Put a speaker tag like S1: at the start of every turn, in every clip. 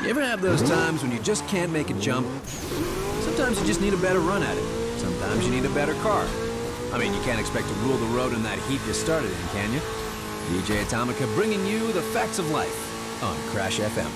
S1: You ever have those times when you just can't make a jump? Sometimes you just need a better run at it. Sometimes you need a better car. I mean, you can't expect to rule the road in that heap you started in, can you? DJ Atomica bringing you the facts of life on Crash FM.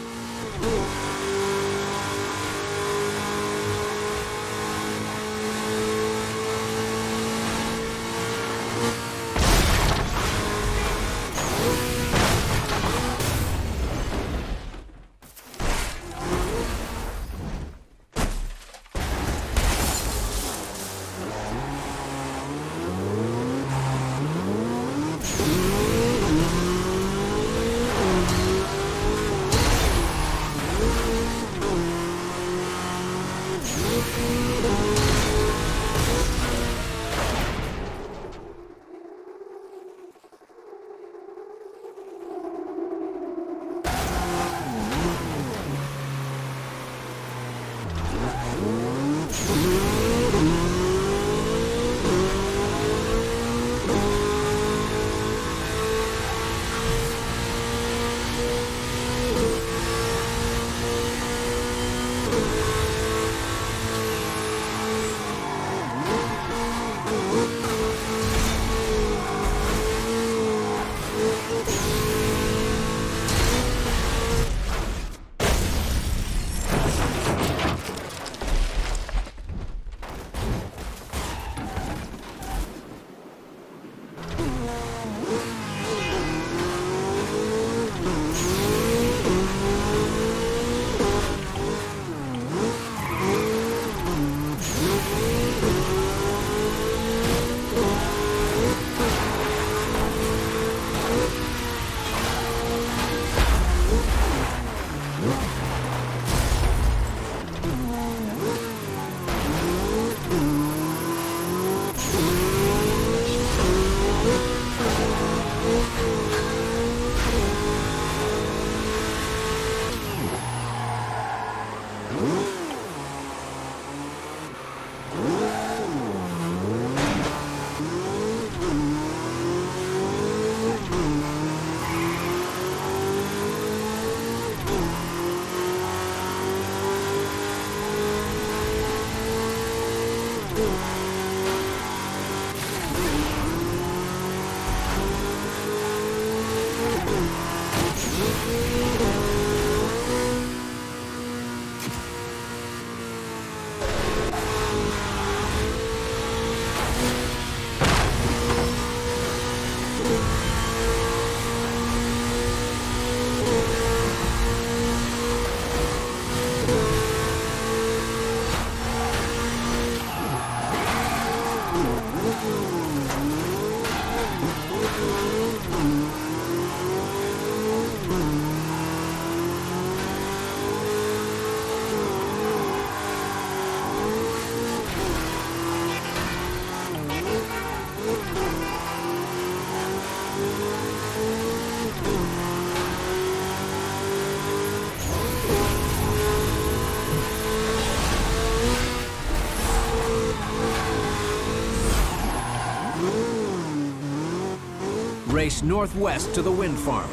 S1: Race northwest to the wind farm.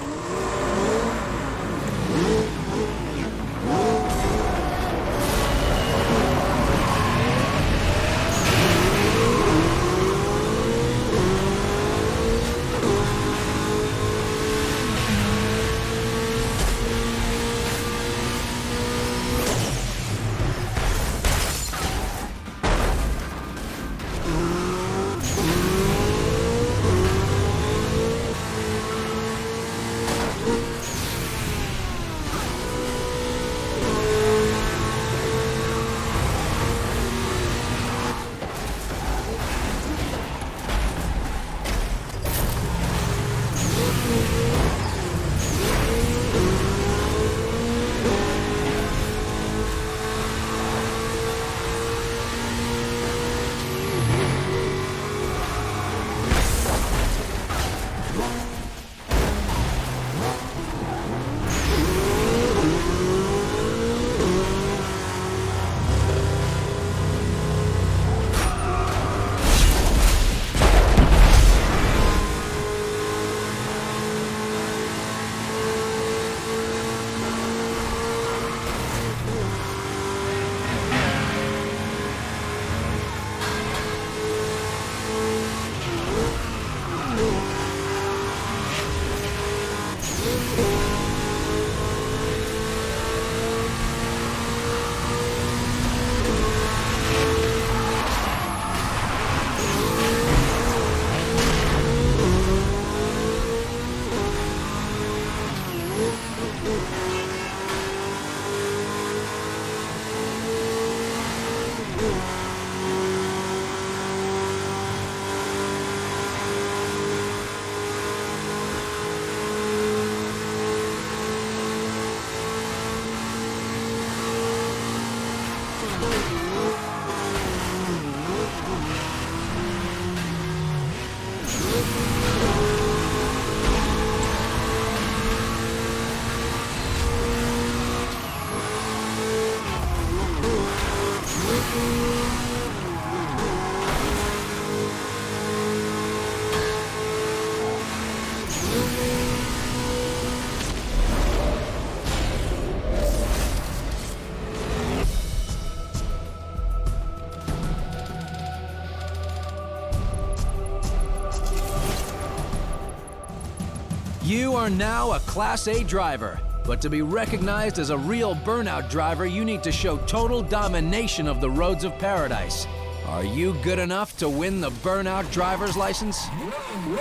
S1: You are now a Class A driver, but to be recognized as a real Burnout driver, you need to show total domination of the roads of paradise. Are you good enough to win the Burnout driver's license?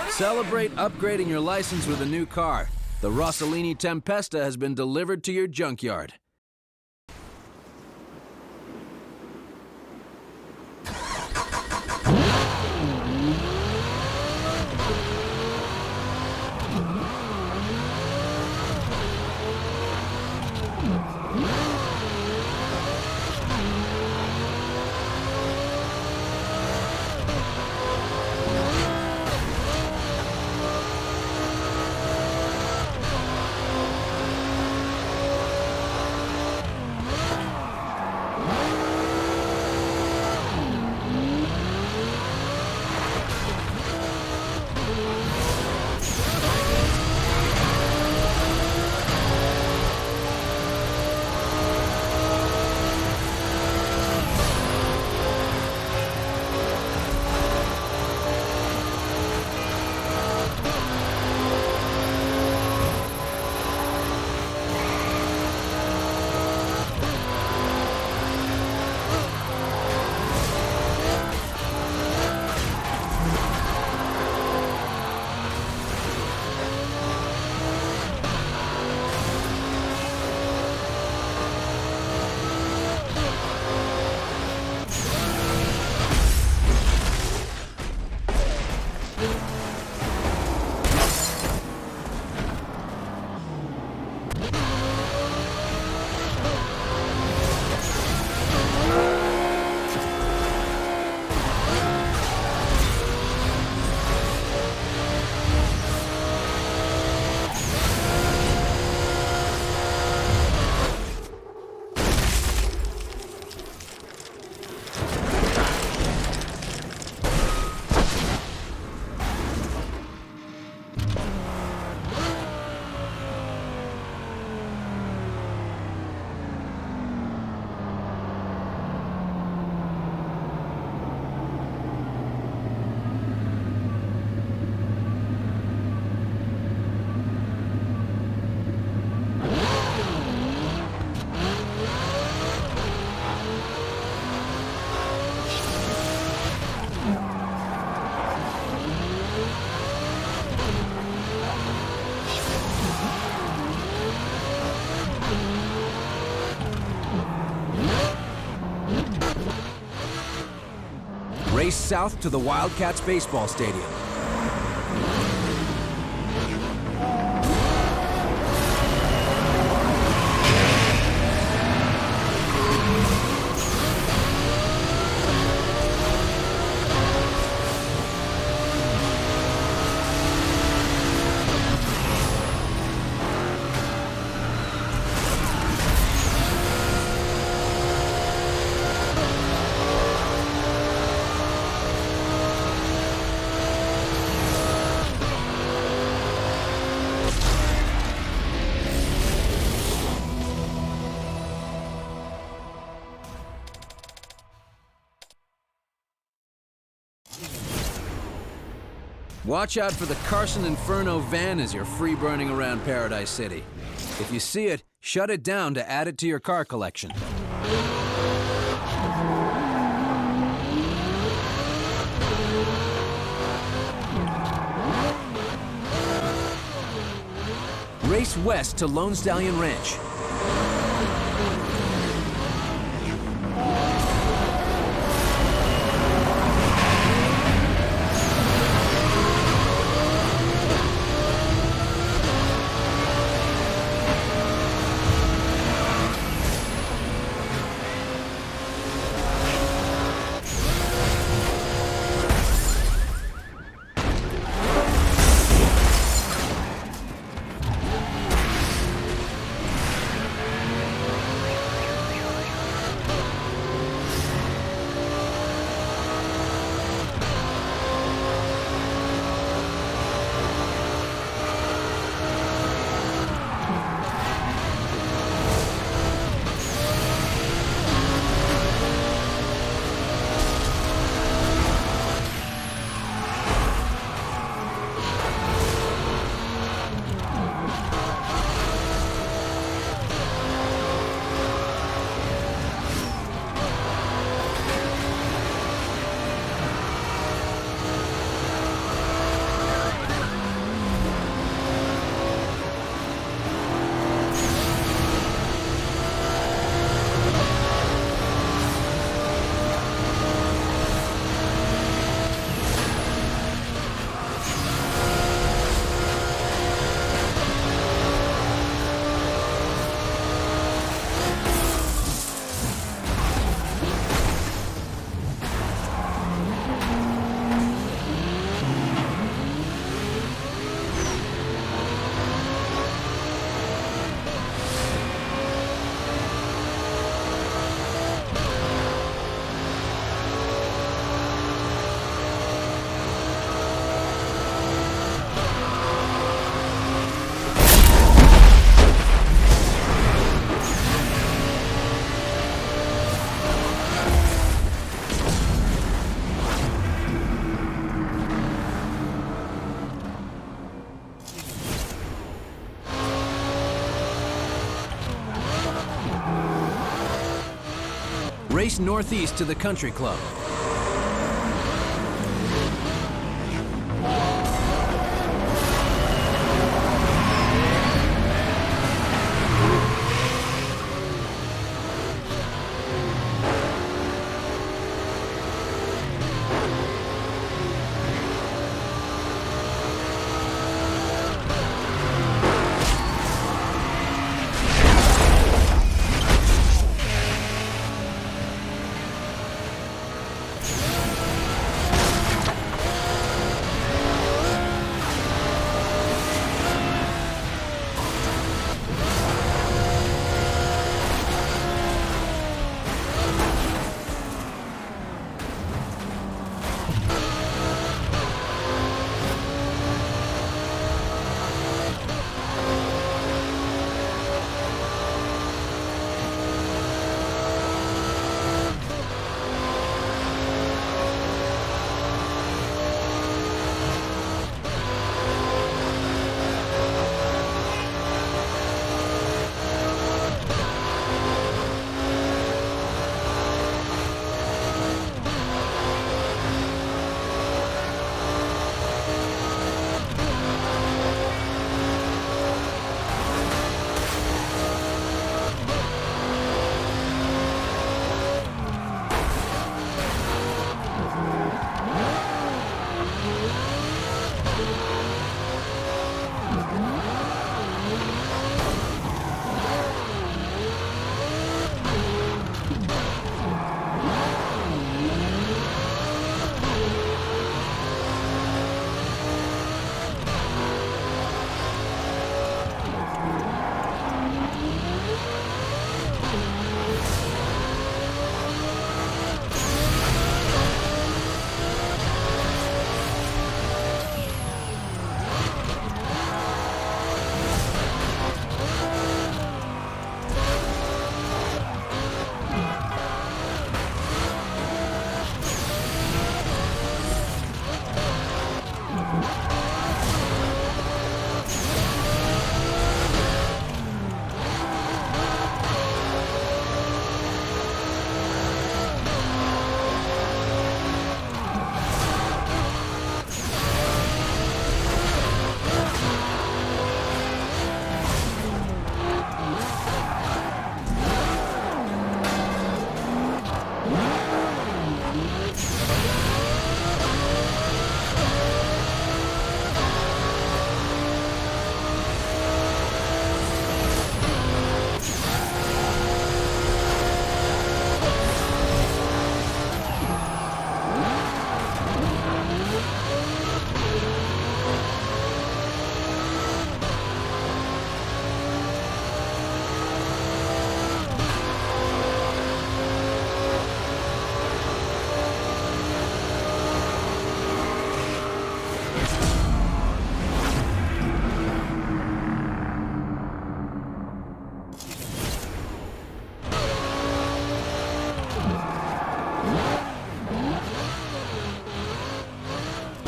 S1: Celebrate upgrading your license with a new car. The Rossellini Tempesta has been delivered to your junkyard. Race south to the Wildcats baseball stadium. Watch out for the Carson Inferno van as you're free-burning around Paradise City. If you see it, shut it down to add it to your car collection. Race west to Lone Stallion Ranch. Race northeast to the country club.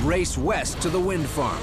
S1: Race west to the wind farm.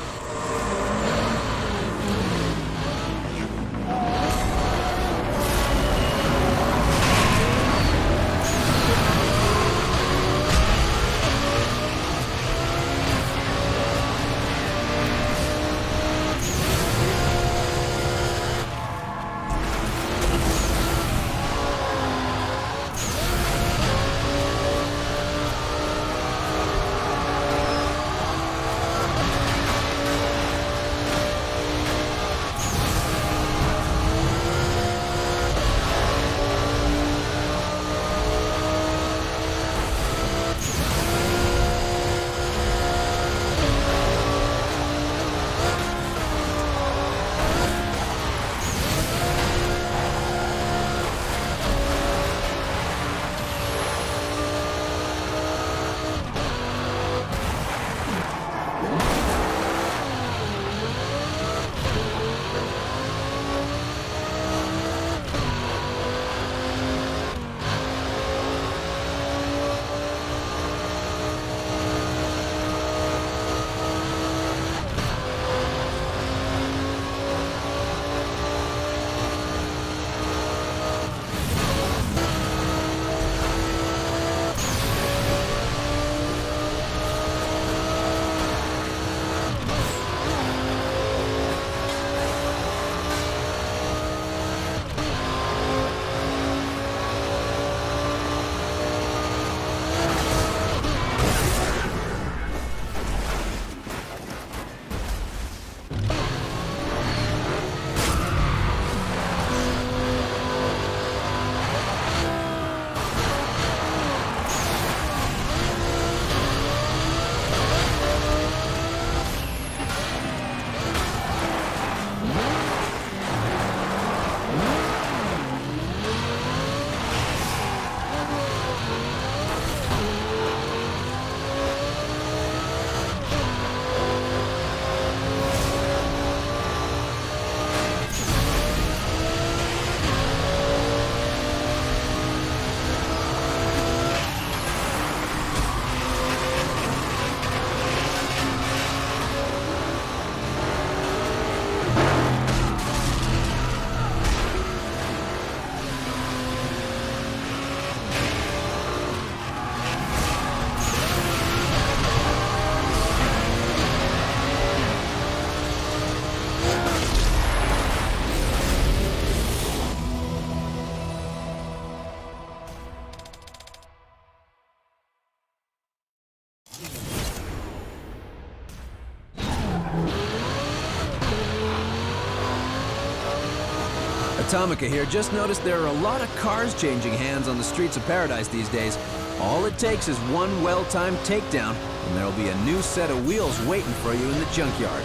S1: Atomica here. Just noticed there are a lot of cars changing hands on the streets of Paradise these days. All it takes is one well-timed takedown, and there'll be a new set of wheels waiting for you in the junkyard.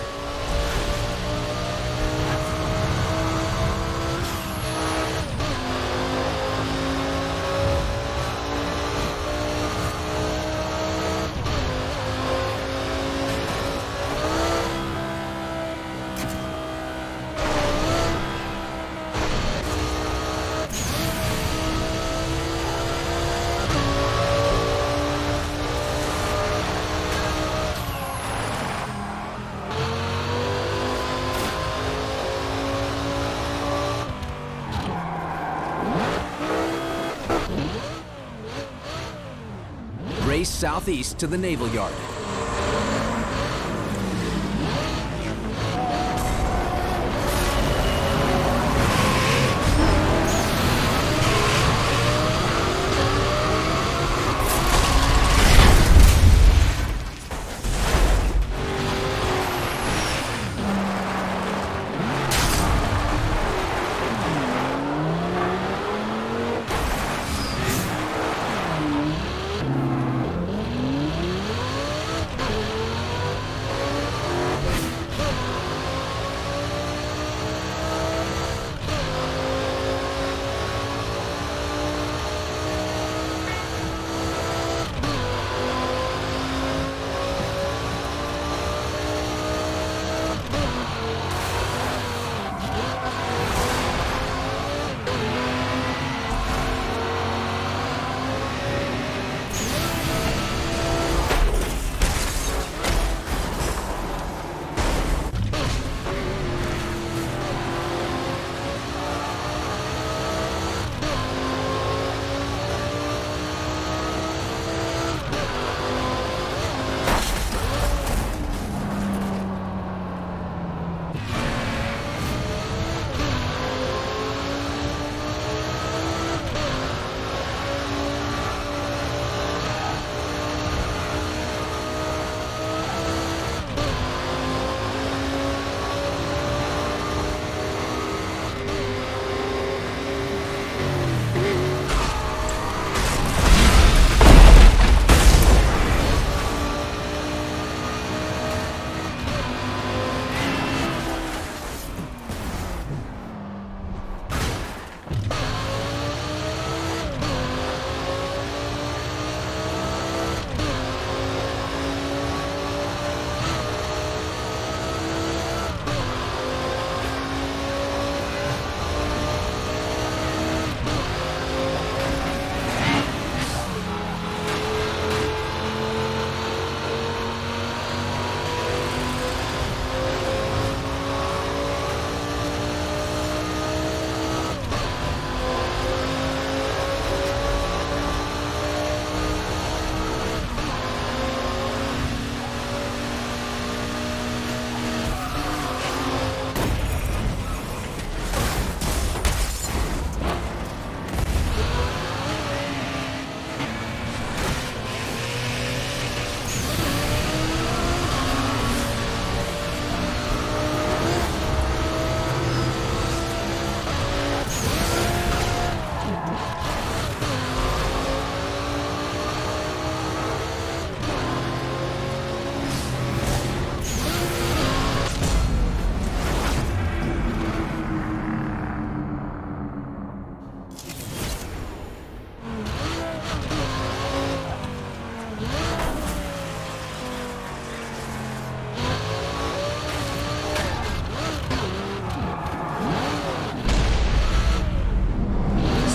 S1: Race southeast to the Naval Yard.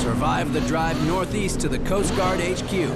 S1: Survive the drive northeast to the Coast Guard HQ.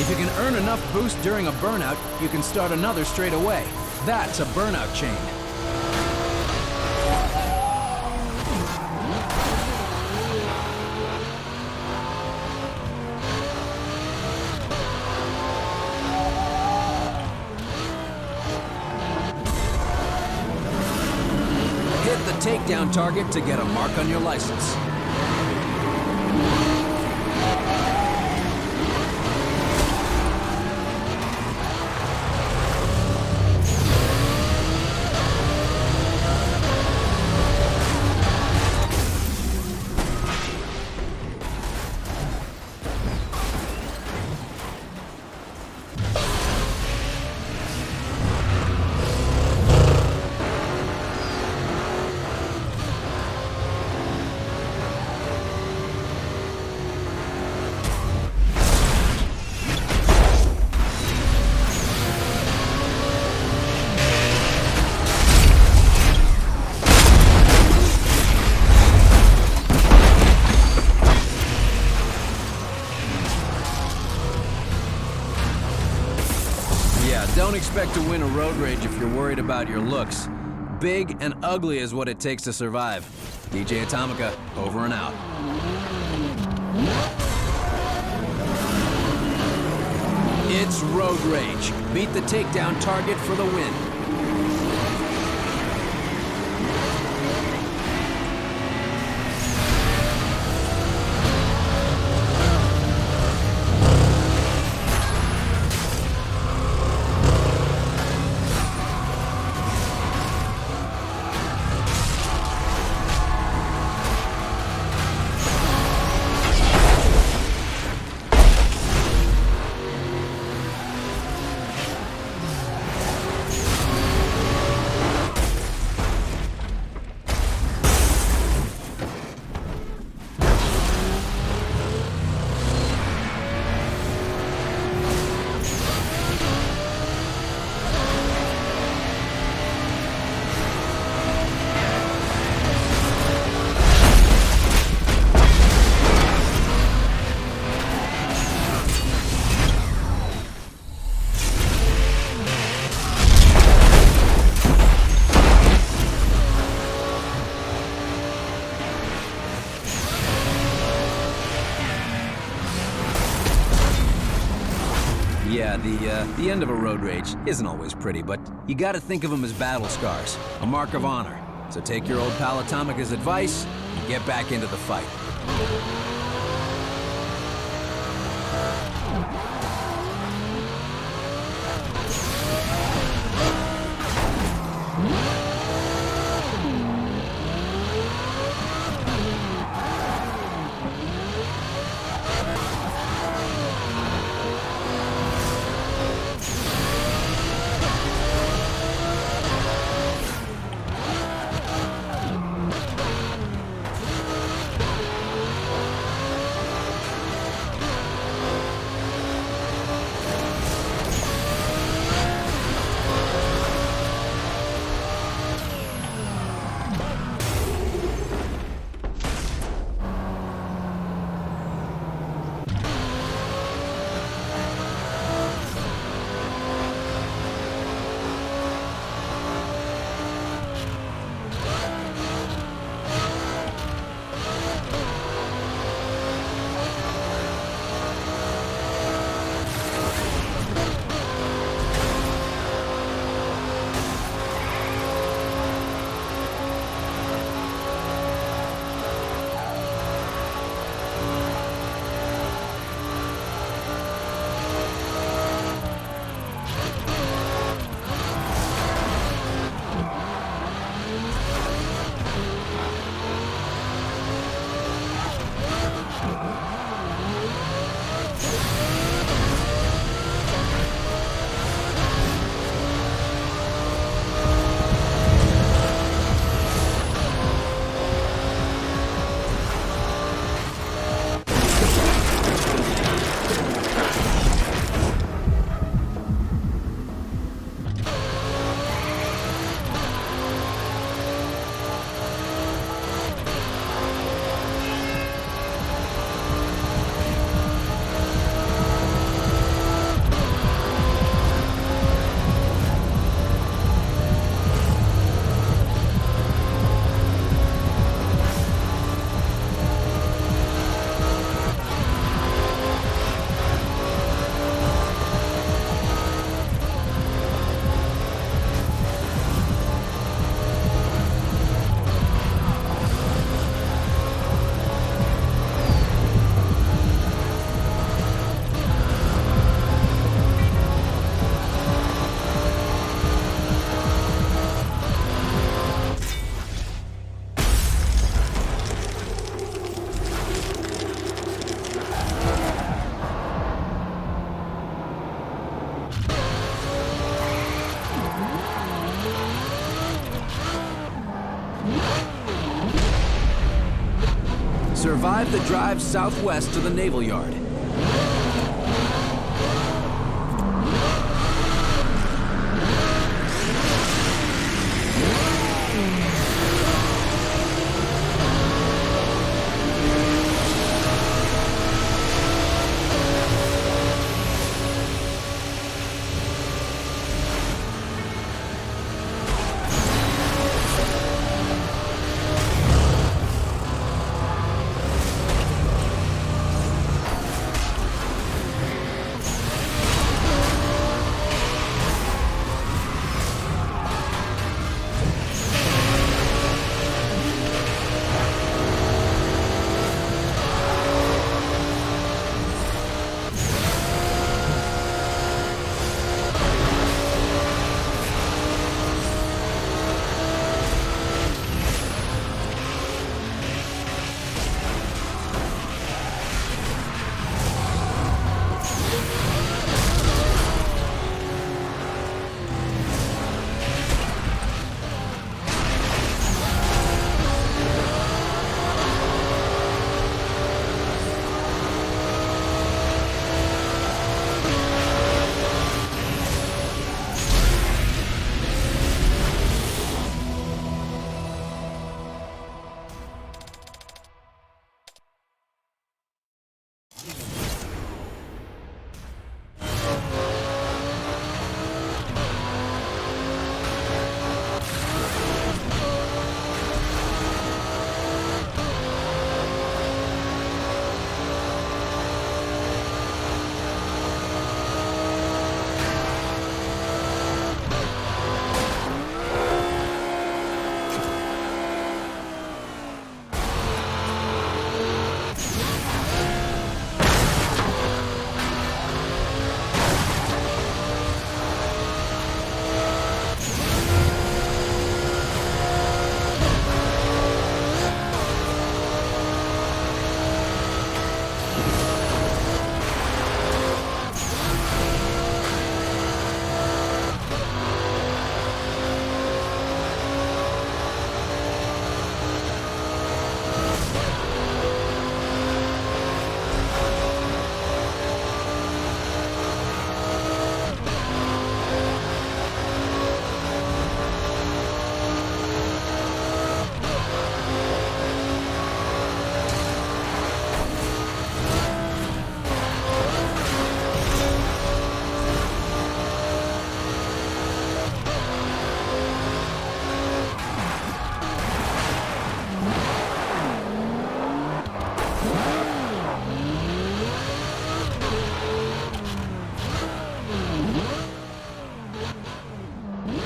S1: If you can earn enough boost during a burnout, you can start another straight away. That's a burnout chain. Hit the takedown target to get a mark on your license. Don't expect to win a road rage if you're worried about your looks. Big and ugly is what it takes to survive. DJ Atomica, over and out. It's road rage. Beat the takedown target for the win. Yeah, the end of a road rage isn't always pretty, but you gotta think of them as battle scars, a mark of honor. So take your old pal Atomica's advice and get back into the fight. drive that drives southwest to the Naval Yard.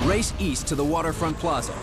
S1: Race east to the waterfront plaza.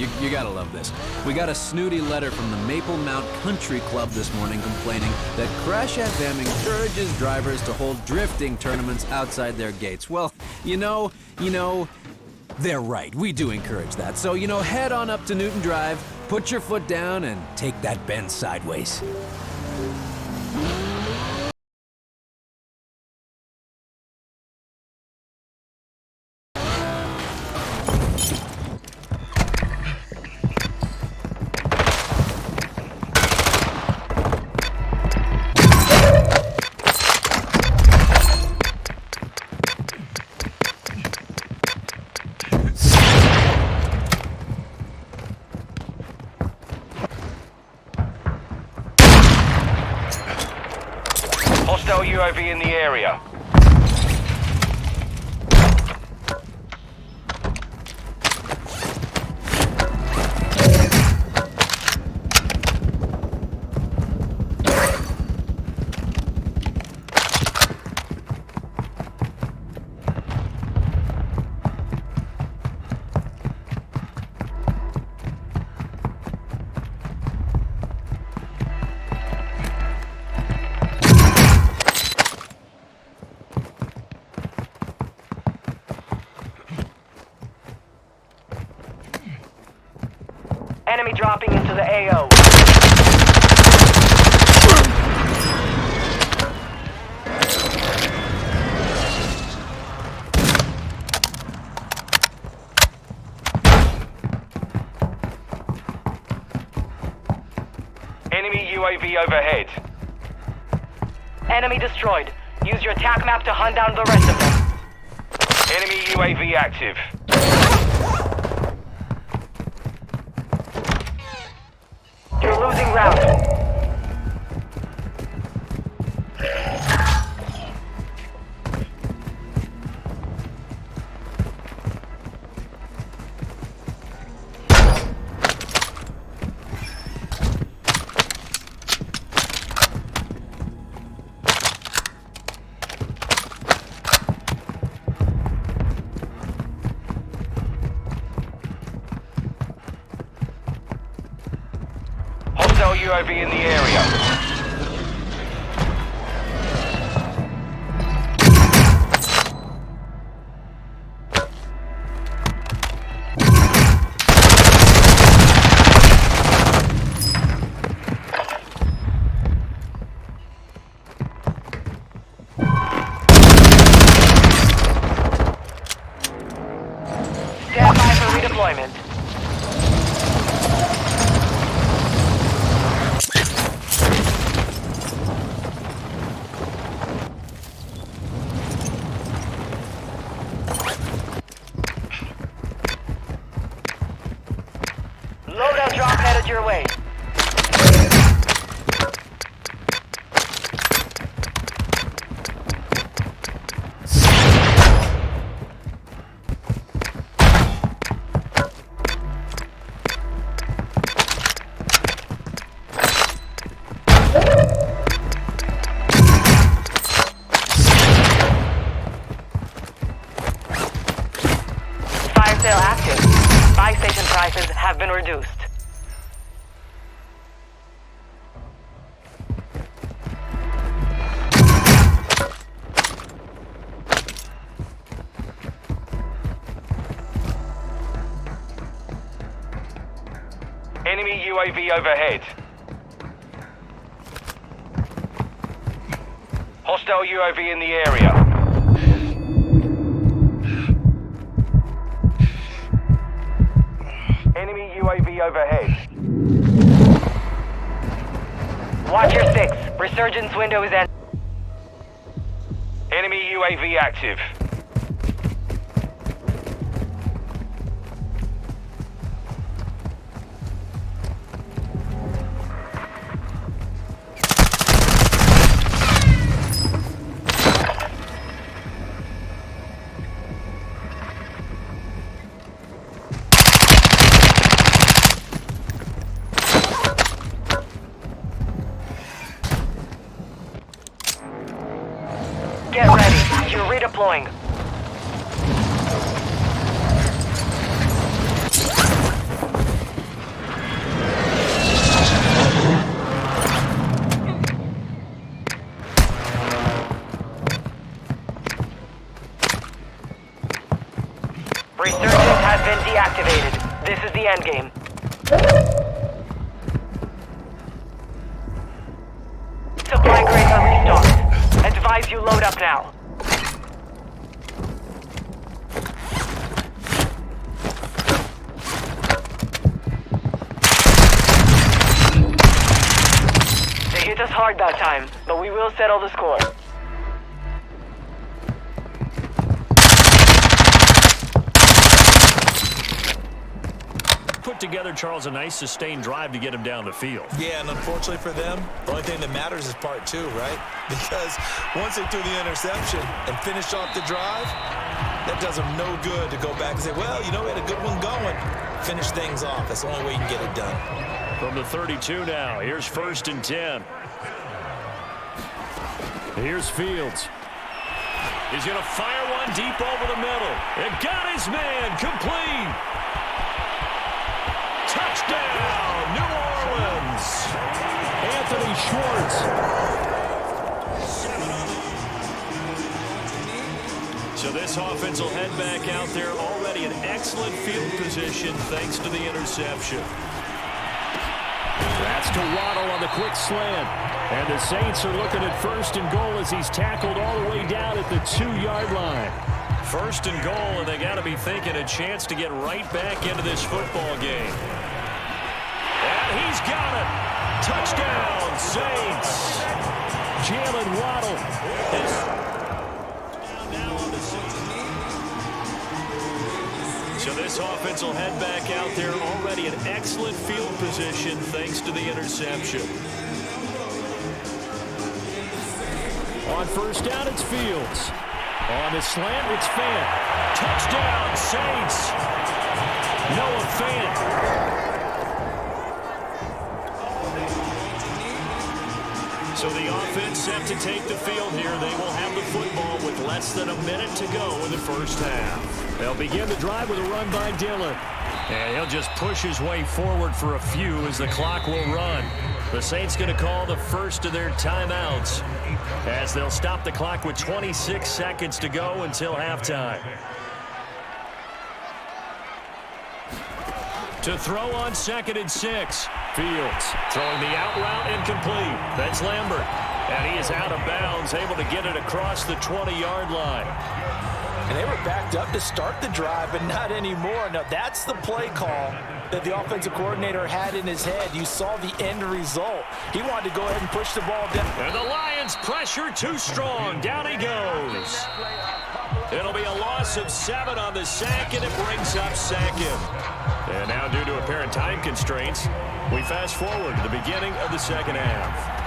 S1: You gotta love this. We got a snooty letter from the Maple Mount Country Club this morning complaining that Crash FM encourages drivers to hold drifting tournaments outside their gates. Well, you know, they're right. We do encourage that. So, head on up to Newton Drive, put your foot down, and take that bend sideways.
S2: Hostile UAV in the area. Enemy dropping into the AO. Enemy UAV overhead. Enemy destroyed. Use your attack map to hunt down the rest of them. Enemy UAV active. You're losing ground. Hostile UAV in the area. Stand by for redeployment. Loadout drop headed your way. Fire sale active. Buy station prices have been reduced. Enemy UAV overhead. Hostile UAV in the area. Enemy UAV overhead. Watch your six. Resurgence window is ended. Enemy UAV active. Get ready. You're redeploying. Resurgence has been deactivated. This is the endgame. Supply crates are restocked. Advise you load up now. They hit us hard that time, but we will settle the score.
S3: Put together, Charles, a nice sustained drive to get him down the field.
S4: Yeah, and unfortunately for them, the only thing that matters is part two, right? Because once they threw the interception and finished off the drive, that does them no good to go back and say, well, you know, we had a good one going. Finish things off. That's the only way you can get it done.
S3: From the 32 now, here's 1st and 10. Here's Fields. He's going to fire one deep over the middle. It got his man complete. Touchdown, New Orleans. Anthony Schwartz. So this offense will head back out there, already in excellent field position thanks to the interception. That's to Waddle on the quick slant. And the Saints are looking at 1st and goal as he's tackled all the way down at the 2-yard line. 1st and goal, and they got to be thinking a chance to get right back into this football game. And he's got it. Touchdown, Saints. Jalen Waddle is now on the 6. So this offense will head back out there, already in excellent field position thanks to the interception. On 1st down, it's Fields. On the slant, it's Fant. Touchdown, Saints. Noah Fant. So the offense set to take the field here. They will have the football with less than a minute to go in the 1st half. They'll begin the drive with a run by Dillon. And he'll just push his way forward for a few as the clock will run. The Saints going to call the first of their timeouts as they'll stop the clock with 26 seconds to go until halftime. To throw on 2nd and 6. Fields throwing the out route incomplete. That's Lambert. And he is out of bounds, able to get it across the 20-yard line.
S4: And they were backed up to start the drive, but not anymore. Now, that's the play call that the offensive coordinator had in his head. You saw the end result. He wanted to go ahead and push the ball down.
S3: And the Lions pressure too strong. Down he goes. It'll be a loss of 7 on the sack, and it brings up 2nd. And now, due to apparent time constraints, we fast forward to the beginning of the 2nd half.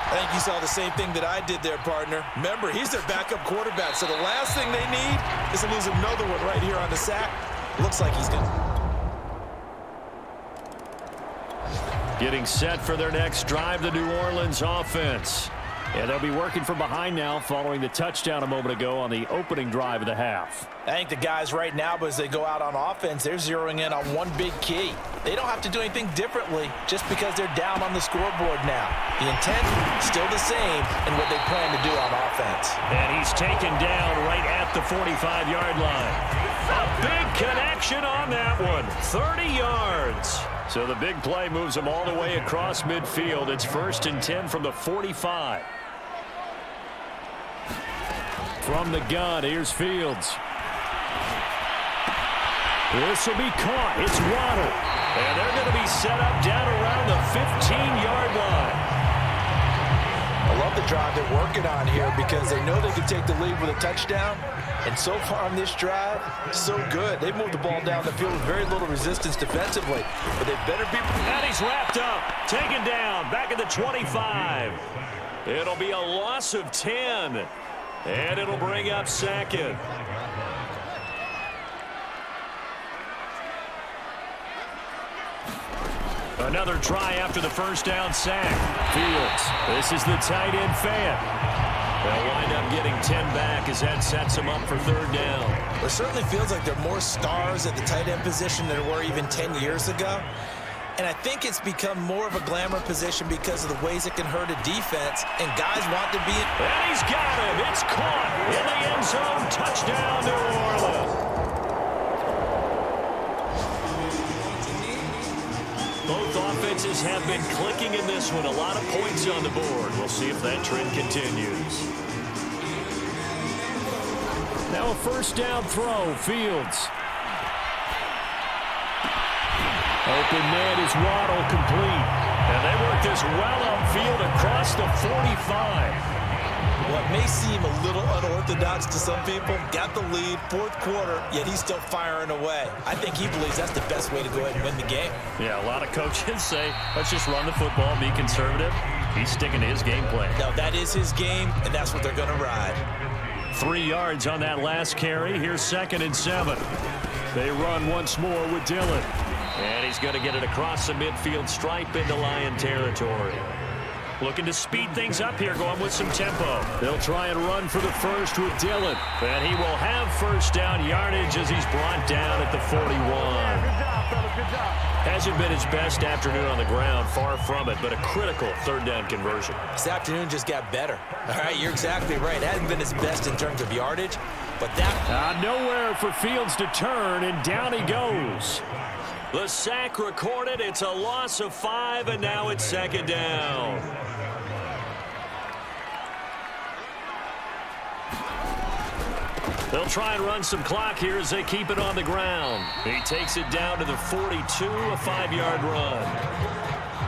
S4: I think you saw the same thing that I did there, partner. Remember, he's their backup quarterback, so the last thing they need is to lose another one right here on the sack. Looks like he's going to.
S3: Getting set for their next drive, the New Orleans offense. And they'll be working from behind now following the touchdown a moment ago on the opening drive of the half.
S4: I think the guys right now, as they go out on offense, they're zeroing in on one big key. They don't have to do anything differently just because they're down on the scoreboard now. The intent still the same in what they plan to do on offense.
S3: And he's taken down right at the 45-yard line. A big connection on that one. 30 yards. So the big play moves them all the way across midfield. It's 1st and 10 from the 45. From the gun, here's Fields. This will be caught. It's Waddle. And they're going to be set up down around the 15-yard line.
S4: I love the drive they're working on here because they know they can take the lead with a touchdown. And so far on this drive, so good. They've moved the ball down the field with very little resistance defensively. But they better be...
S3: And he's wrapped up. Taken down. Back at the 25. It'll be a loss of 10. And it'll bring up 2nd. Another try after the 1st down sack. Fields. This is the tight end Fant. They'll wind up getting 10 back as that sets them up for 3rd down.
S4: It certainly feels like there are more stars at the tight end position than there were even 10 years ago. And I think it's become more of a glamour position because of the ways it can hurt a defense, and guys want to be...
S3: And he's got him. It's caught in the end zone. Touchdown, New Orleans. Both offenses have been clicking in this one. A lot of points on the board. We'll see if that trend continues. Now a first down throw. Fields. Open man is Waddle, complete. And they work this well upfield across the 45.
S4: What may seem a little unorthodox to some people, got the lead, fourth quarter, yet he's still firing away. I think he believes that's the best way to go ahead and win the game.
S3: Yeah, a lot of coaches say, let's just run the football, be conservative. He's sticking to his game plan.
S4: Now, that is his game, and that's what they're going to ride.
S3: 3 yards on that last carry. Here's 2nd and 7. They run once more with Dillon. And he's going to get it across the midfield stripe into Lion territory. Looking to speed things up here, going with some tempo. They'll try and run for the first with Dillon. And he will have first down yardage as he's brought down at the 41.
S2: Good job, fellas. Good job.
S3: Hasn't been his best afternoon on the ground, far from it, but a critical third down conversion.
S4: This afternoon just got better. All right, you're exactly right. It hasn't been his best in terms of yardage, but that...
S3: Nowhere for Fields to turn, and down he goes. The sack recorded. It's a loss of 5, and now it's 2nd down. They'll try and run some clock here as they keep it on the ground. He takes it down to the 42, a 5-yard run.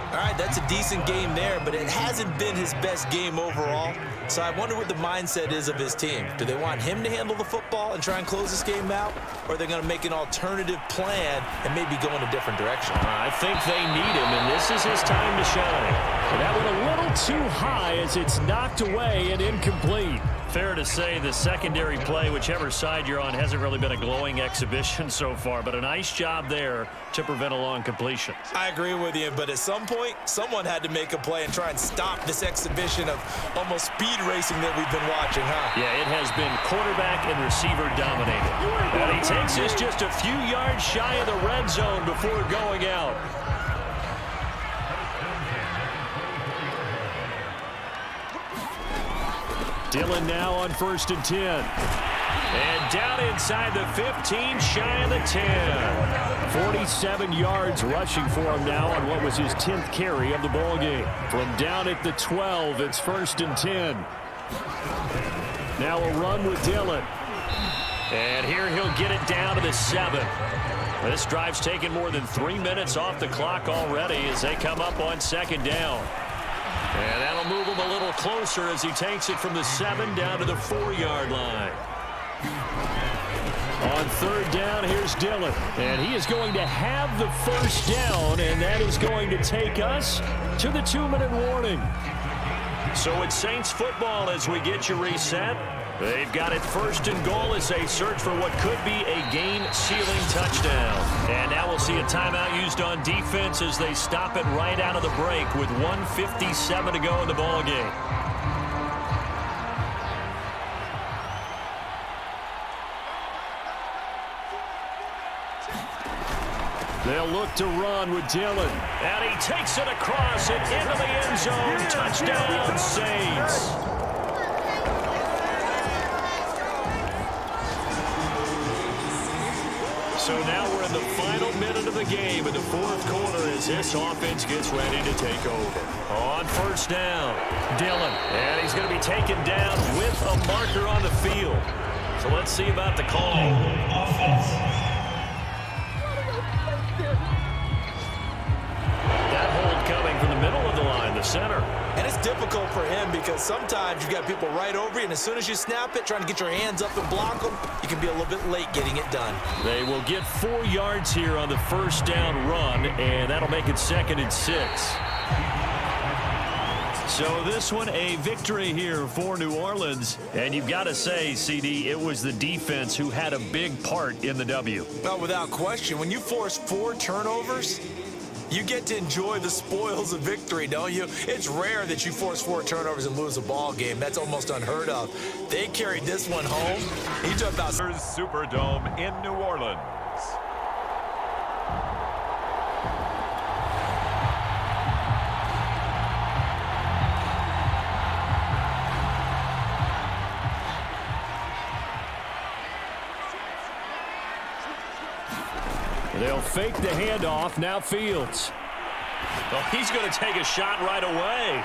S4: All right, that's a decent game there, but it hasn't been his best game overall. So I wonder what the mindset is of his team. Do they want him to handle the football and try and close this game out? Or are they going to make an alternative plan and maybe go in a different direction?
S3: I think they need him, and this is his time to shine. And that went a little too high as it's knocked away and incomplete. Fair to say the secondary play, whichever side you're on, hasn't really been a glowing exhibition so far, but a nice job there to prevent a long completion.
S4: I agree with you, but at some point, someone had to make a play and try and stop this exhibition of almost speed racing that we've been watching, huh?
S3: Yeah, it has been quarterback and receiver dominated. And he takes this just a few yards shy of the red zone before going out. Dillon now on 1st and 10. And down inside the 15, shy of the 10. 47 yards rushing for him now on what was his 10th carry of the ball game. From down at the 12, it's 1st and 10. Now a run with Dillon. And here he'll get it down to the 7. This drive's taken more than 3 minutes off the clock already as they come up on 2nd down. And that'll move him a little closer as he takes it from the 7 down to the 4-yard line. On 3rd down, here's Dillon. And he is going to have the first down, and that is going to take us to the 2-minute warning. So it's Saints football as we get you reset. They've got it 1st and goal as they search for what could be a game-sealing touchdown. And now we'll see a timeout used on defense as they stop it right out of the break with 1:57 to go in the ball game. They'll look to run with Dillon. And he takes it across and into the end zone. Touchdown, Saints. So now we're in the final minute of the game in the 4th quarter as this offense gets ready to take over. On 1st down, Dillon. And he's going to be taken down with a marker on the field. So let's see about the call. That hold coming from the middle of the line, the center.
S4: And it's difficult for him because sometimes you've got people right over you, and as soon as you snap it, trying to get your hands up and block them, you can be a little bit late getting it done.
S3: They will get 4 yards here on the 1st down run, and that'll make it 2nd and 6. So this one, a victory here for New Orleans. And you've got to say, CD, it was the defense who had a big part in the W.
S4: Well, without question, when you force 4 turnovers, you get to enjoy the spoils of victory, don't you? It's rare that you force 4 turnovers and lose a ball game. That's almost unheard of. They carried this one home. He jumped out.
S5: Superdome in New Orleans.
S3: They'll fake the handoff. Now Fields. Well, he's going to take a shot right away.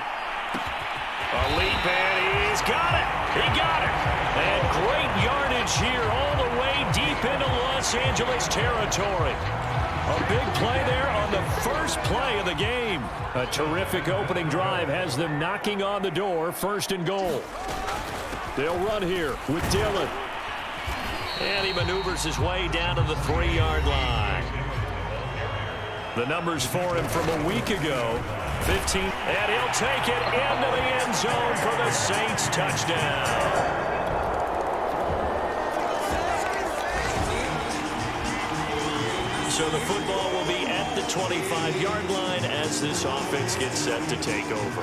S3: A leap, and he's got it. He got it. And great yardage here all the way deep into Los Angeles territory. A big play there on the first play of the game. A terrific opening drive has them knocking on the door, 1st and goal. They'll run here with Dillon. And he maneuvers his way down to the 3-yard line. The numbers for him from a week ago, 15. And he'll take it into the end zone for the Saints touchdown. So the football will be at the 25-yard line as this offense gets set to take over.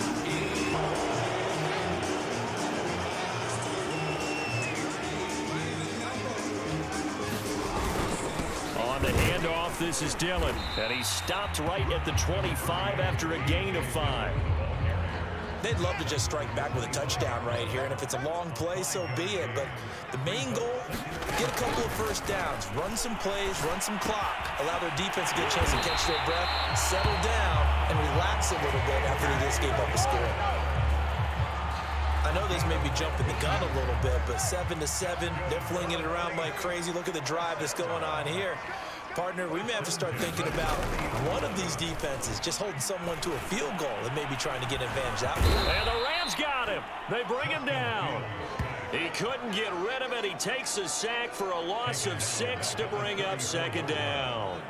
S3: On the handoff, this is Dillon. And he stopped right at the 25 after a gain of 5.
S4: They'd love to just strike back with a touchdown right here, and if it's a long play, so be it. But the main goal, get a couple of first downs, run some plays, run some clock, allow their defense to get a chance to catch their breath, settle down, and relax a little bit after they just gave up a score. I know this may be jumping the gun a little bit, but 7-7, they're flinging it around like crazy. Look at the drive that's going on here. Partner, we may have to start thinking about one of these defenses just holding someone to a field goal and maybe trying to get an advantage out there.
S3: And the Rams got him. They bring him down. He couldn't get rid of it. He takes a sack for a loss of 6 to bring up 2nd down.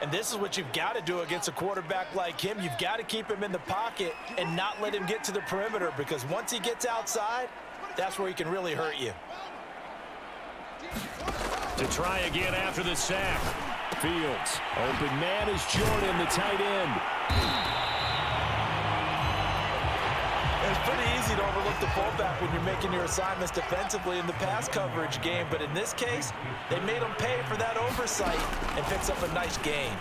S6: And this is what you've got to do against a quarterback like him. You've got to keep him in the pocket and not let him get to the perimeter, because once he gets outside, that's where he can really hurt you.
S3: To try again after the sack. Fields. Open man is Jordan, the tight end.
S6: It's pretty easy to overlook the fullback when you're making your assignments defensively in the pass coverage game, but in this case, they made him pay for that oversight and picks up a nice gain.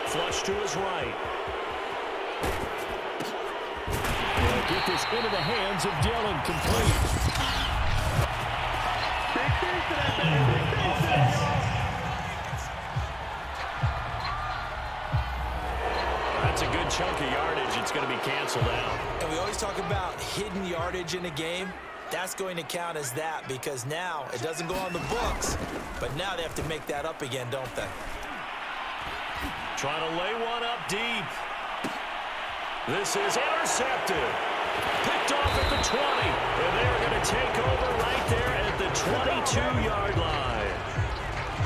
S3: Flush to his right. They'll get this into the hands of Dillon, complete. That's a good chunk of yardage. It's going to be canceled out.
S4: And we always talk about hidden yardage in a game. That's going to count as that, because now it doesn't go on the books, but now they have to make that up again, don't they?
S3: Trying to lay one up deep. This is intercepted. Picked off at the 20. And they're going to take over right there at the 22-yard line.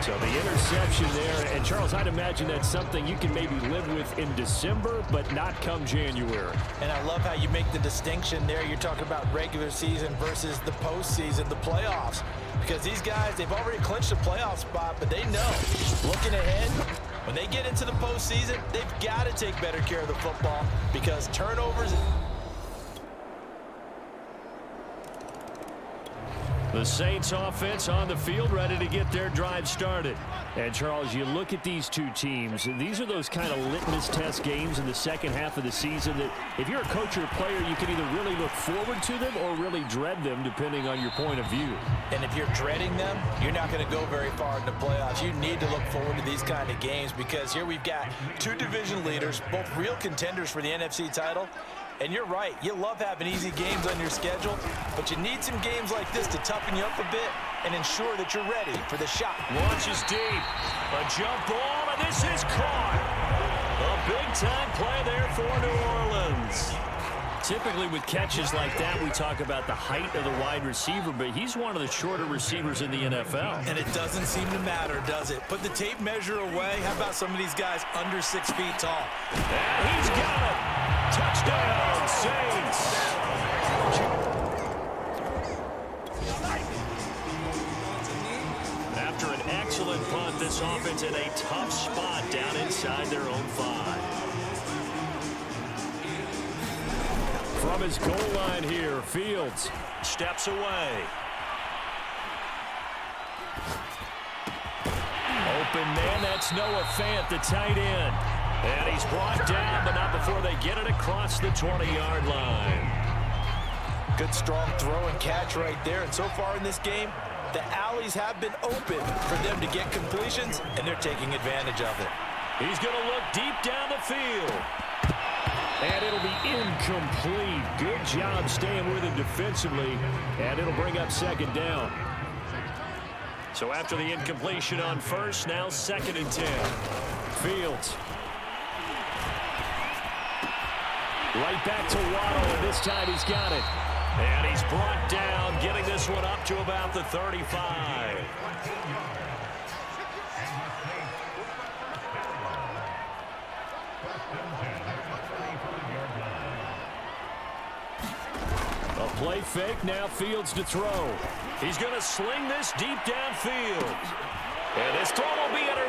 S3: So the interception there. And, Charles, I'd imagine that's something you can maybe live with in December, but not come January.
S6: And I love how you make the distinction there. You're talking about regular season versus the postseason, the playoffs. Because these guys, they've already clinched a playoff spot, but they know, looking ahead, when they get into the postseason, they've got to take better care of the football, because turnovers...
S3: The Saints offense on the field, ready to get their drive started. And, Charles, you look at these two teams, these are those kind of litmus test games in the second half of the season that if you're a coach or a player, you can either really look forward to them or really dread them, depending on your point of view.
S6: And if you're dreading them, you're not going to go very far in the playoffs. You need to look forward to these kind of games, because here we've got two division leaders, both real contenders for the NFC title. And you're right, you love having easy games on your schedule, but you need some games like this to toughen you up a bit and ensure that you're ready for the shot.
S3: Launches deep, a jump ball, and this is caught. A big-time play there for New Orleans. Typically with catches like that, we talk about the height of the wide receiver, but he's one of the shorter receivers in the NFL.
S4: And it doesn't seem to matter, does it? Put the tape measure away. How about some of these guys under 6 feet tall?
S3: And he's got it. Touchdown, Saints. After an excellent punt, this offense in a tough spot down inside their own 5. From his goal line here, Fields steps away. Open man, that's Noah Fant, the tight end. And he's brought down, but not before they get it across the 20-yard line.
S6: Good strong throw and catch right there. And so far in this game, the alleys have been open for them to get completions, and they're taking advantage of it.
S3: He's going to look deep down the field. And it'll be incomplete. Good job staying with him defensively. And it'll bring up second down. So after the incompletion on first, now 2nd and 10. Fields. Right back to Waddle, and this time he's got it. And he's brought down, getting this one up to about the 35. A play fake, now Fields to throw. He's going to sling this deep downfield. And this throw will be